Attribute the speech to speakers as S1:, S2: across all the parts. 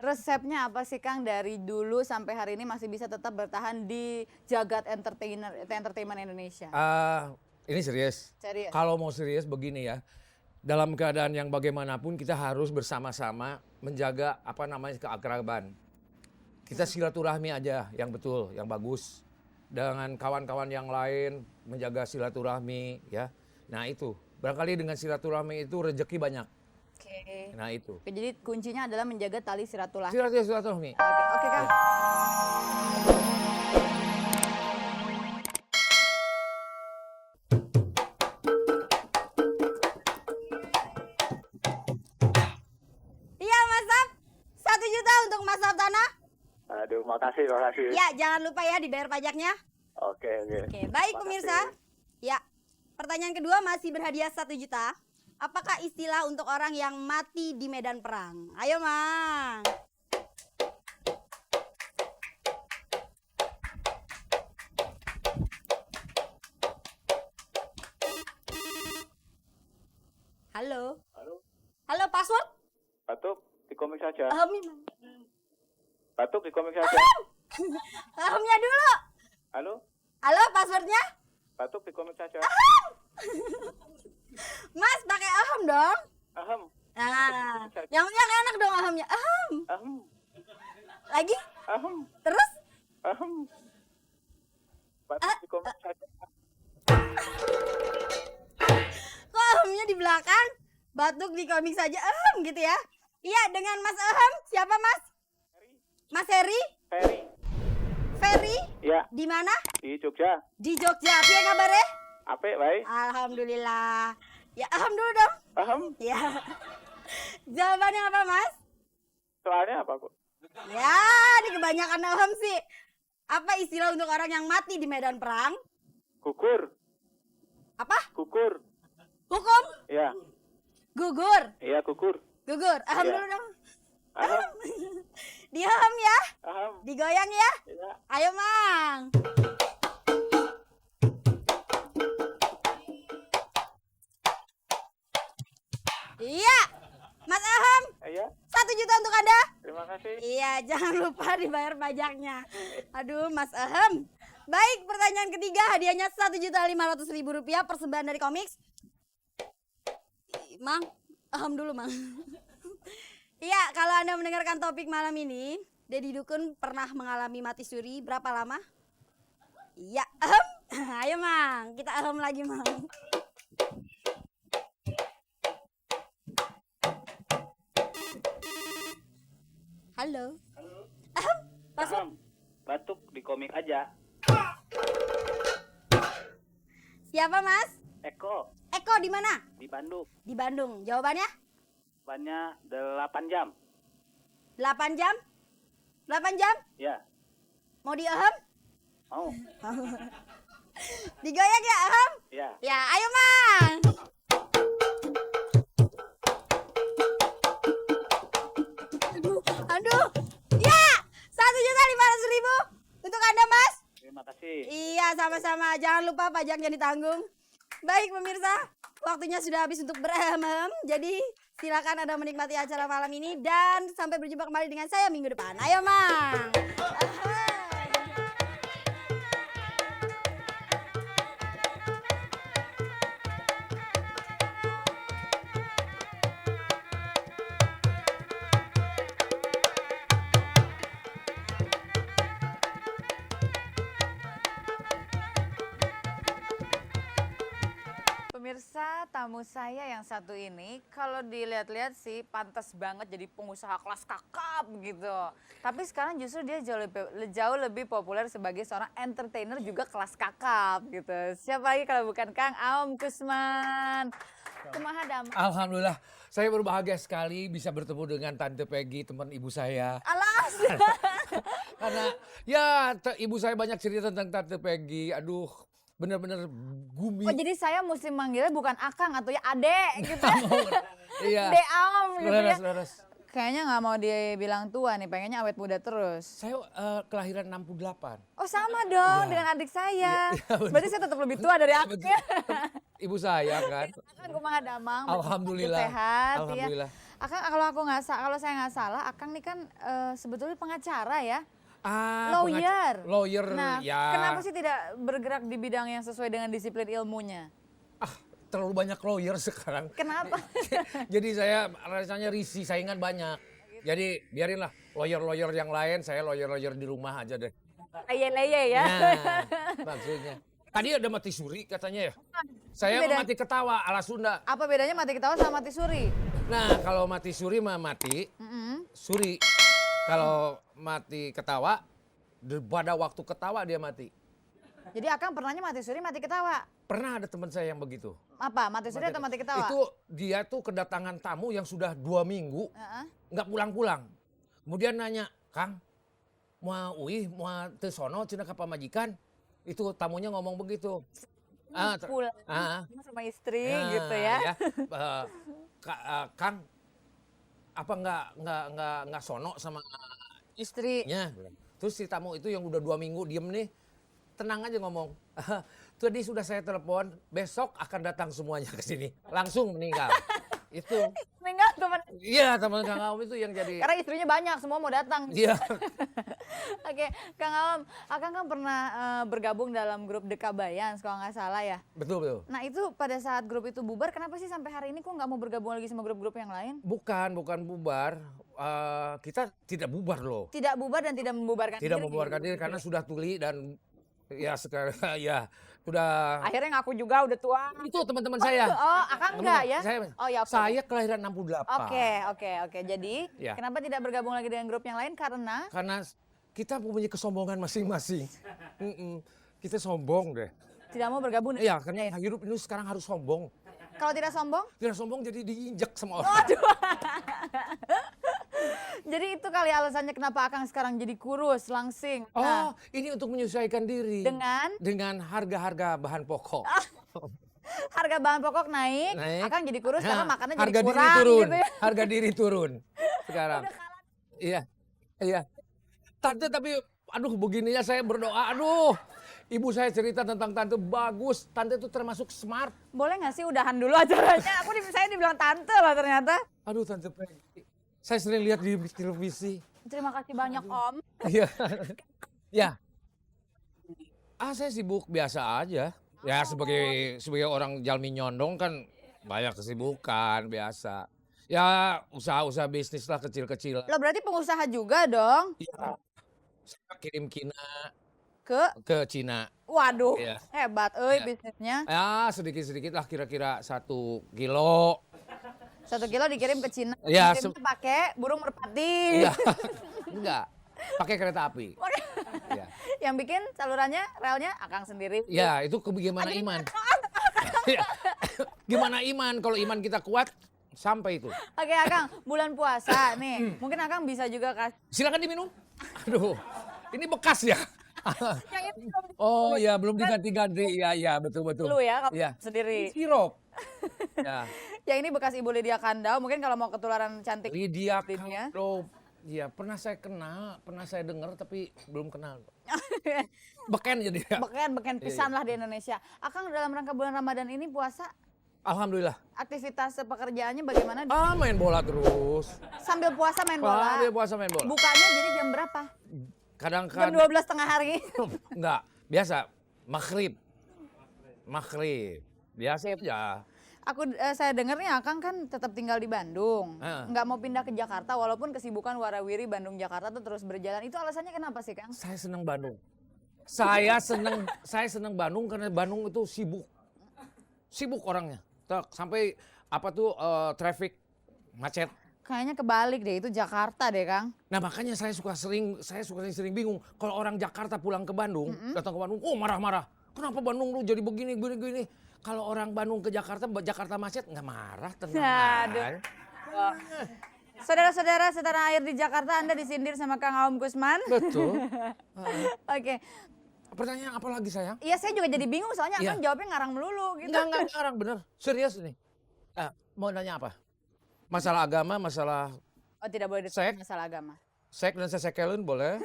S1: resepnya apa sih Kang dari dulu sampai hari ini masih bisa tetap bertahan di jagat entertainment Indonesia?
S2: Ini serius.
S1: Serius.
S2: Kalau mau serius begini ya, dalam keadaan yang bagaimanapun kita harus bersama-sama menjaga keakraban. Kita silaturahmi aja yang betul, yang bagus. Dengan kawan-kawan yang lain menjaga silaturahmi ya. Nah itu, barangkali dengan silaturahmi itu rezeki banyak.
S1: Oke.
S2: Nah itu.
S1: Oke, jadi kuncinya adalah menjaga tali silaturahmi.
S2: Silaturahmi.
S1: Oke Kang. Iya Mas Saf, 1 juta untuk Mas Saf Tanah.
S3: Aduh, makasih.
S1: Ya, jangan lupa ya dibayar pajaknya.
S3: Oke.
S1: Oke, baik pemirsa. Ya, pertanyaan kedua masih berhadiah 1 juta. Apakah istilah untuk orang yang mati di medan perang? Ayo, Mang. Halo. Halo, password?
S3: Batuk di komik saja.
S1: Mang.
S3: Batuk di komik saja.
S1: Ahamnya dulu.
S3: Halo?
S1: Halo, passwordnya?
S3: Batuk di komik saja.
S1: Mas, pakai aham dong.
S3: Ahem.
S1: Nah, yang enak dong ahamnya. Aham.
S3: Ahem.
S1: Lagi?
S3: Ahem.
S1: Terus?
S3: Ahem. Batuk di komik saja.
S1: Kok ahamnya di belakang? Batuk di komik saja. Aham gitu ya. Iya, dengan Mas Aham. Siapa, Mas? Mas Heri?
S3: Ferry.
S1: Ferry?
S3: Ya,
S1: Di mana?
S3: di Jogja.
S1: Di Jogja. Apa kabarnya?
S3: Apik, baik.
S1: Alhamdulillah. Ya, aham dulu dong.
S3: Ahem.
S1: Ya. Jawabannya apa, Mas?
S3: Soalnya apa, kok?
S1: Ya, ini kebanyakan aham sih. Apa istilah untuk orang yang mati di medan perang?
S3: Gugur.
S1: Apa?
S3: Gugur.
S1: Hukum?
S3: Ya.
S1: Gugur.
S3: Iya, gugur.
S1: Gugur. Aham
S3: Iya.
S1: dulu dong.
S3: Ahem.
S1: Diaham ya.
S3: Ahem.
S1: Digoyang ya.
S3: Ya.
S1: Ayo, Mang. Iya. Mas Aham,
S3: Iya.
S1: 1 juta untuk Anda.
S3: Terima kasih.
S1: Iya, jangan lupa dibayar pajaknya. Aduh, Mas Aham. Baik, pertanyaan ketiga hadiahnya 1.500.000 rupiah persembahan dari Komiks. Mang, Aham dulu, Mang. Iya, kalau Anda mendengarkan topik malam ini, Deddy Dukun pernah mengalami mati suri berapa lama? Iya, Aham. Ayo, Mang, kita Aham lagi, Mang. Halo. Aham, password.
S3: Ahem. Batuk di komik aja.
S1: Siapa, Mas?
S3: Eko
S1: Eko di mana?
S3: di Bandung.
S1: Di Bandung. Jawabannya?
S3: Bannya 8 jam.
S1: 8 jam? 8 jam?
S3: Ya.
S1: Mau di Aham?
S3: Mau.
S1: Digoyang ya, Aham?
S3: Ya.
S1: Ya, ayo, Mang. Aduh. Ya, 1.500.000 untuk Anda, Mas.
S3: Terima kasih.
S1: Iya, sama-sama. Jangan lupa pajaknya ditanggung. Baik, pemirsa. Waktunya sudah habis untuk beraham. Jadi, silakan Anda menikmati acara malam ini. Dan sampai berjumpa kembali dengan saya minggu depan. Ayo, Mang.
S4: Pemirsa, tamu saya yang satu ini kalau dilihat-lihat sih pantas banget jadi pengusaha kelas kakap gitu. Tapi sekarang justru dia jauh lebih populer sebagai seorang entertainer juga kelas kakap gitu. Siapa lagi kalau bukan Kang Aom Kusman. Kumaha damang.
S2: Alhamdulillah, saya berbahagia sekali bisa bertemu dengan Tante Peggy, teman ibu saya.
S4: Alas.
S2: Karena ya ibu saya banyak cerita tentang Tante Peggy. Aduh, bener-bener gumi.
S4: Oh jadi saya mesti manggilnya bukan Akang atau ya Adek gitu.
S2: Iya.
S4: Dek Aom gitu ya.
S2: Leres.
S4: Kayaknya nggak mau dibilang tua nih, pengennya awet muda terus.
S2: Saya kelahiran 68.
S4: Oh sama dong
S2: Iya.
S4: dengan adik saya.
S2: Iya, betul.
S4: Berarti saya tetap lebih tua dari aku.
S2: Betul. Ibu saya kan.
S4: Kan kumaha damang.
S2: Alhamdulillah.
S4: Sehat
S2: Alhamdulillah.
S4: ya. Akang kalau saya nggak salah, Akang nih kan sebetulnya pengacara ya,
S2: Ah,
S4: lawyer.
S2: lawyer,
S4: Nah,
S2: ya.
S4: kenapa sih tidak bergerak di bidang yang sesuai dengan disiplin ilmunya?
S2: Ah, terlalu banyak lawyer sekarang.
S4: Kenapa?
S2: Jadi saya rasanya risih, saingan banyak. Jadi biarinlah lawyer-lawyer yang lain, saya lawyer-lawyer di rumah aja deh.
S4: Leye-leye ya.
S2: Nah, maksudnya. Tadi ada mati suri katanya ya. Saya
S4: Beda.
S2: mau mati ketawa ala Sunda.
S4: Apa bedanya mati ketawa sama mati suri?
S2: Nah, kalau mati suri mah mati, suri. Kalau mati ketawa, pada waktu ketawa dia mati.
S4: Jadi Akang pernahnya mati suri, mati ketawa.
S2: Pernah ada teman saya yang begitu.
S4: Apa? Mati suri atau mati ketawa?
S2: Itu dia tuh kedatangan tamu yang sudah 2 minggu
S4: Heeh.
S2: nggak pulang-pulang. Kemudian nanya, Kang, mau teu sono cenah ka pamajikan? Itu tamunya ngomong begitu.
S4: Pulang
S2: Ah,
S4: sama istri
S2: ah,
S4: gitu ya.
S2: Kang, apa nggak sono sama
S4: Istri.
S2: istrinya? Terus si tamu itu yang udah 2 minggu diem nih, tenang aja ngomong. Tadi sudah saya telepon, besok akan datang semuanya ke sini. Langsung meninggal. Itu.
S4: Meninggal teman.
S2: Iya, teman Kang Aom itu yang jadi.
S4: Karena istrinya banyak, semua mau datang.
S2: Iya.
S4: Oke, Kang Aom, Akang kan pernah bergabung dalam grup Dekabayans kalau nggak salah ya.
S2: Betul.
S4: Nah itu pada saat grup itu bubar, kenapa sih sampai hari ini kok nggak mau bergabung lagi sama grup-grup yang lain?
S2: Bukan bubar. Kita tidak bubar loh.
S4: Tidak bubar dan tidak membubarkan
S2: Tidak
S4: diri.
S2: membubarkan diri karena sudah tuli dan ya sekarang ya sudah.
S4: Akhirnya ngaku juga udah tua.
S2: Itu teman-teman saya.
S4: Oh, Akang enggak ya?
S2: Saya,
S4: Oh ya, oke.
S2: saya kelahiran 68.
S4: Oke. Jadi,
S2: Ya.
S4: kenapa tidak bergabung lagi dengan grup yang lain? Karena
S2: Karena kita mempunyai kesombongan masing-masing. Kita sombong deh.
S4: tidak mau bergabung.
S2: Iya, karena hidup ini sekarang harus sombong.
S4: Kalau tidak sombong?
S2: Tidak sombong jadi diinjek sama orang.
S4: Waduh. Jadi itu kali alasannya kenapa Akang sekarang jadi kurus, langsing.
S2: Oh, ini untuk menyesuaikan diri.
S4: Dengan?
S2: Dengan harga-harga bahan pokok.
S4: Harga bahan pokok naik,
S2: Naik.
S4: Akang jadi kurus karena
S2: Nah,
S4: makannya
S2: harga
S4: jadi
S2: diri
S4: kurang
S2: turun.
S4: gitu ya.
S2: Harga diri turun sekarang. Iya. Tante tapi aduh begininya saya berdoa. Aduh. Ibu saya cerita tentang tante bagus. Tante itu termasuk smart.
S4: Boleh nggak sih udahan dulu acaranya? Saya dibilang tante loh ternyata.
S2: Aduh tante Peggy. Saya sering lihat di televisi.
S4: Terima kasih banyak Om.
S2: Iya. Ya. Saya sibuk biasa aja. Ya sebagai orang jalmi nyondong kan banyak kesibukan biasa. Ya usaha-usaha bisnis lah kecil-kecil.
S4: Lo berarti pengusaha juga dong?
S2: Iya. Saya kirim kina
S4: Ke?
S2: ke Cina.
S4: Waduh,
S2: Iya.
S4: hebat
S2: Iya.
S4: bisnisnya.
S2: Ya sedikit-sedikit lah kira-kira 1 kilo.
S4: 1 kilo dikirim ke Cina.
S2: Iya,
S4: Kirimnya pakai burung merpati.
S2: Iya. Enggak. Pakai kereta api. Ya.
S4: Yang bikin salurannya, relnya Akang sendiri.
S2: Ya, itu bagaimana iman. Ya. Gimana iman? Kalau iman kita kuat, sampai itu.
S4: Oke Akang, bulan puasa nih. Mungkin Akang bisa juga kasih.
S2: Silakan diminum. Aduh, ini bekas ya.
S4: Yang itu
S2: Oh iya, belum diganti-ganti. Iya, betul.
S4: dulu ya, kamu
S2: Iya.
S4: sendiri.
S2: Sirup. Ya.
S4: Yang ini bekas Ibu Lydia Kandau. Mungkin kalau mau ketularan cantik.
S2: Lydia
S4: Lydia.
S2: Kandau. Iya, pernah saya kenal, pernah saya dengar tapi belum kenal. Beken jadi ya.
S4: Beken pisan lah di Indonesia. Akang dalam rangka bulan Ramadan ini puasa,
S2: Alhamdulillah.
S4: aktivitas pekerjaannya bagaimana?
S2: Main bola terus.
S4: Sambil puasa main bola.
S2: Dia puasa main bola.
S4: Bukanya jadi jam berapa? Jam
S2: Kadang-kadang
S4: 12 tengah hari.
S2: enggak, biasa maghrib. Biasa aja.
S4: Saya dengar nih Akang kan tetap tinggal di Bandung.
S2: Ah.
S4: Nggak mau pindah ke Jakarta walaupun kesibukan warawiri Bandung Jakarta tuh terus berjalan. Itu alasannya kenapa sih, Kang?
S2: Saya senang Bandung. Saya senang Bandung karena Bandung itu sibuk. Sibuk orangnya. Sampai traffic macet.
S4: Kayaknya kebalik deh, itu Jakarta deh, Kang.
S2: Nah, makanya saya suka sering bingung kalau orang Jakarta pulang ke Bandung, datang ke Bandung, marah-marah. Kenapa Bandung lu jadi begini. Kalau orang Bandung ke Jakarta macet nggak marah, tenang
S4: Aduh.
S2: aja.
S4: Saudara-saudara setanah air di Jakarta, Anda disindir sama Kang Aom Kusman.
S2: Betul.
S4: Oke.
S2: Pertanyaan apa lagi sayang?
S4: Iya, saya juga jadi bingung soalnya
S2: Iya.
S4: Akang jawabnya ngarang melulu gitu.
S2: Enggak ngarang bener. Serius nih. Mau nanya apa? Masalah agama, masalah
S4: Oh, tidak boleh
S2: Sek.
S4: masalah agama.
S2: seks dan sesekelen boleh?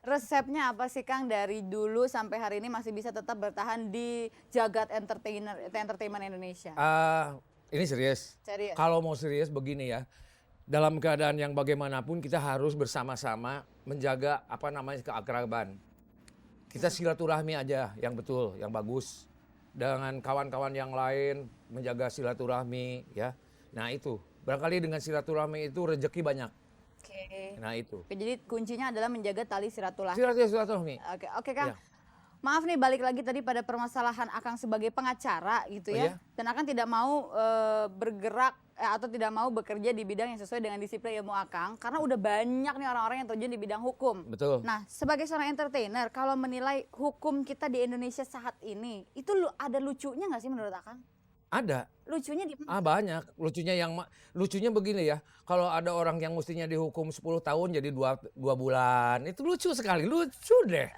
S4: Resepnya apa sih Kang dari dulu sampai hari ini masih bisa tetap bertahan di jagat entertainment Indonesia?
S2: Ini serius.
S4: Serius.
S2: Kalau mau serius begini ya, dalam keadaan yang bagaimanapun kita harus bersama-sama menjaga apa namanya keakraban. Kita silaturahmi aja yang betul, yang bagus. Dengan kawan-kawan yang lain menjaga silaturahmi ya. Nah itu, barangkali dengan silaturahmi itu rezeki banyak.
S4: Oke.
S2: Nah itu.
S4: Oke, jadi kuncinya adalah menjaga tali silaturahmi.
S2: Silaturahmi.
S4: Oke Kang.
S2: Iya.
S4: Maaf nih balik lagi tadi pada permasalahan Akang sebagai pengacara gitu
S2: Oh,
S4: ya.
S2: iya?
S4: Dan Akang tidak mau bergerak atau tidak mau bekerja di bidang yang sesuai dengan disiplin ilmu Akang karena udah banyak nih orang-orang yang terjun di bidang hukum.
S2: Betul.
S4: Nah, sebagai seorang entertainer, kalau menilai hukum kita di Indonesia saat ini, itu ada lucunya nggak sih menurut Akang?
S2: Ada.
S4: Lucunya di
S2: Banyak. Lucunya begini ya. Kalau ada orang yang mestinya dihukum 10 tahun jadi 2 bulan. Itu lucu sekali. Lucu deh.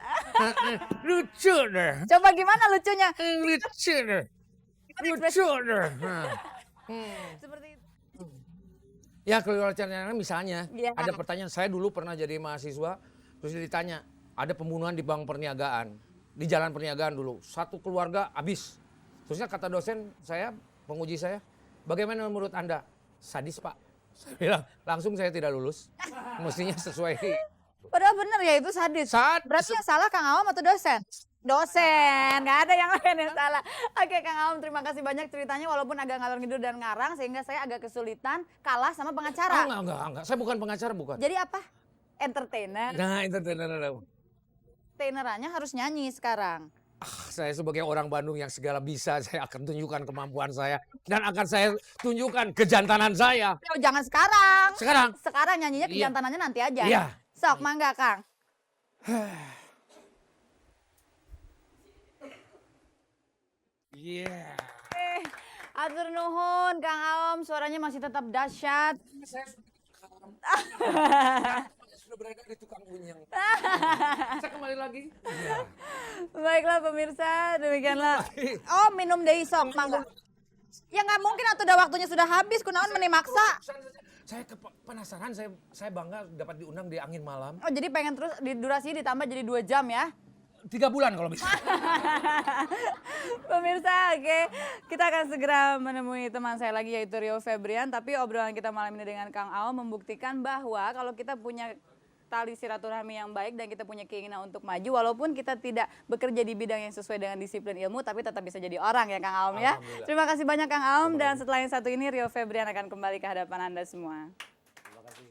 S2: Lucu deh.
S4: Coba gimana lucunya?
S2: Lucu deh. Lucu deh.
S4: Seperti itu.
S2: Ya kalau caranya misalnya
S4: Iya.
S2: ada pertanyaan, saya dulu pernah jadi mahasiswa terus ditanya ada pembunuhan di bank perniagaan di jalan perniagaan dulu, satu keluarga habis. Terusnya kata dosen saya, penguji saya, bagaimana menurut Anda? Sadis Pak. Saya bilang langsung saya tidak lulus, mestinya sesuai.
S4: Padahal bener ya itu sadis.
S2: Sadis.
S4: Berarti yang salah Kang Awam atau dosen? Dosen, nggak ada yang lain yang salah. Oke Kang Awam, terima kasih banyak ceritanya walaupun agak ngalor ngidul dan ngarang sehingga saya agak kesulitan kalah sama pengacara.
S2: Enggak. Saya bukan pengacara, bukan.
S4: Jadi apa? Entertainer.
S2: Nah, itu.
S4: Entertainerannya harus nyanyi sekarang.
S2: Saya sebagai orang Bandung yang segala bisa, saya akan tunjukkan kemampuan saya. Dan akan saya tunjukkan kejantanan saya.
S4: Oh, jangan sekarang.
S2: Sekarang?
S4: Sekarang nyanyinya
S2: Iya.
S4: kejantanannya nanti aja.
S2: Iya.
S4: Sok, mangga Kang.
S2: Yeah.
S4: Atur nuhun Kang Awam, suaranya masih tetap dahsyat.
S2: Saya sudah berada di tukang unyeng. Saya kembali lagi. Ya.
S4: Baiklah pemirsa, demikianlah. Oh, minum deui sok mangga. Ya nggak mungkin atau udah waktunya sudah habis, kunaon meni maksa.
S2: Saya penasaran, saya bangga dapat diundang di Angin Malam.
S4: Oh, jadi pengen terus di durasinya ditambah jadi 2 jam ya.
S2: 3 bulan kalau bisa.
S4: Pemirsa, oke. Kita akan segera menemui teman saya lagi yaitu Rio Febrian. Tapi obrolan kita malam ini dengan Kang Awam membuktikan bahwa kalau kita punya tali silaturahmi yang baik dan kita punya keinginan untuk maju, walaupun kita tidak bekerja di bidang yang sesuai dengan disiplin ilmu, tapi tetap bisa jadi orang ya Kang Awam ya. Terima kasih banyak Kang Awam dan setelah yang satu ini Rio Febrian akan kembali ke hadapan Anda semua.
S2: Terima kasih.